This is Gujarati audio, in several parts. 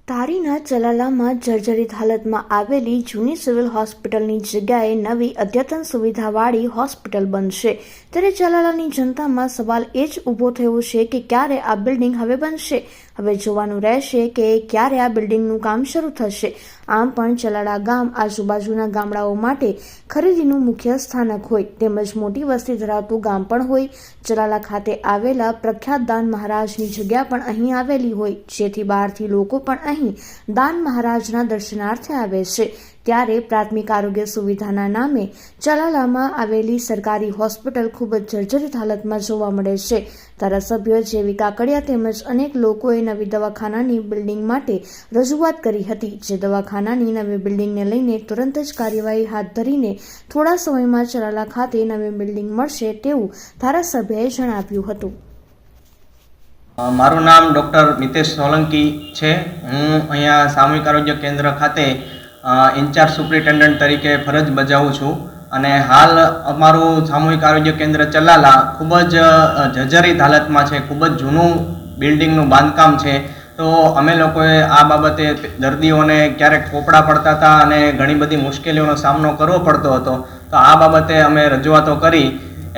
તારીના ચલાલામાં જર્જરિત હાલતમાં આવેલી જૂની સિવિલ હોસ્પિટલની જગ્યાએ નવી અદ્યતન સુવિધાવાળી હોસ્પિટલ બનશે ત્યારે ચલાલાની જનતામાં સવાલ એ જ ઊભો થયો છે કે ક્યારે આ બિલ્ડિંગ હવે બનશે। હવે જોવાનું રહેશે કે ક્યારે આ બિલ્ડિંગનું કામ શરૂ થશે। આમ પણ ચલાલા ગામ આજુબાજુના ગામડાઓ માટે ખરીદીનું મુખ્ય સ્થાનક હોય તેમજ મોટી વસ્તી ધરાવતું ગામ પણ હોય। ચલાલા ખાતે આવેલા પ્રખ્યાત દાન મહારાજની જગ્યા પણ અહીં આવેલી હોય જેથી બહારથી લોકો પણ અહીં દાન મહારાજના દર્શનાર્થે આવે છે। ત્યારે પ્રાથમિક આરોગ્ય સુવિધાના નામે ચલાલામાં આવેલી સરકારી હોસ્પિટલ ખૂબ જ જર્જરિત હાલતમાં જોવા મળે છે। ધારાસભ્ય જેવી કાકડિયા તેમજ અનેક લોકોએ નવી દવાખાનાની બિલ્ડિંગ માટે રજૂઆત કરી હતી જે દવાખાનાની નવી બિલ્ડિંગને લઈને તુરંત જ કાર્યવાહી હાથ ધરીને થોડા સમયમાં ચલાલા ખાતે નવી બિલ્ડિંગ મળશે તેવું ધારાસભ્યએ જણાવ્યું હતું। મારું નામ ડૉક્ટર મિતેશ સોલંકી છે। હું અહીંયા સામૂહિક આરોગ્ય કેન્દ્ર ખાતે ઇન્ચાર્જ સુપ્રિન્ટેન્ડન્ટ તરીકે ફરજ બજાવું છું અને હાલ અમારું સામૂહિક આરોગ્ય કેન્દ્ર ચલાલા ખૂબ જ જર્જરિત હાલતમાં છે। ખૂબ જ જૂનું બિલ્ડિંગનું બાંધકામ છે। તો અમે લોકોએ આ બાબતે દર્દીઓને ક્યારેક પોપડા પડતા હતા અને ઘણી બધી મુશ્કેલીઓનો સામનો કરવો પડતો હતો। તો આ બાબતે અમે રજૂઆતો કરી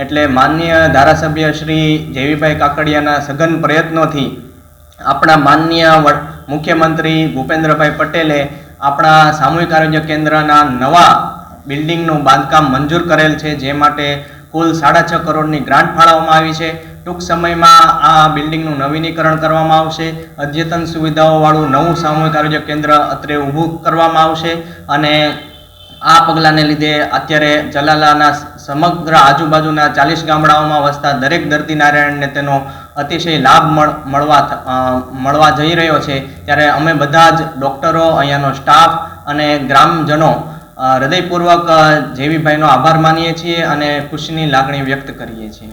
એટલે માનનીય ધારાસભ્ય શ્રી જેવીભાઈ કાકડિયાના સઘન પ્રયત્નોથી આપણા માનનીય મુખ્યમંત્રી ભૂપેન્દ્રભાઈ પટેલે આપણા સામૂહિક આરોગ્ય કેન્દ્રના નવા બિલ્ડિંગનું બાંધકામ મંજૂર કરેલ છે જે માટે કુલ 6.5 કરોડની ગ્રાન્ટ ફાળવવામાં આવી છે। ટૂંક સમયમાં આ બિલ્ડિંગનું નવીનીકરણ કરવામાં આવશે। અદ્યતન સુવિધાઓવાળું નવું સામૂહિક આરોગ્ય કેન્દ્ર અત્રે ઊભું કરવામાં આવશે અને આ પગલાંને લીધે અત્યારે ચલાલાના સમગ્ર આજુબાજુના 40 ગામડાઓમાં વસતા દરેક દર્દી નારાયણને તેનો અતિશય લાભ મળવા જઈ રહ્યો છે। ત્યારે અમે બધા જ ડૉક્ટરો, અહીંયાનો સ્ટાફ અને ગ્રામજનો હૃદયપૂર્વક જેવીભાઈનો આભાર માનીએ છીએ અને ખુશીની લાગણી વ્યક્ત કરીએ છીએ।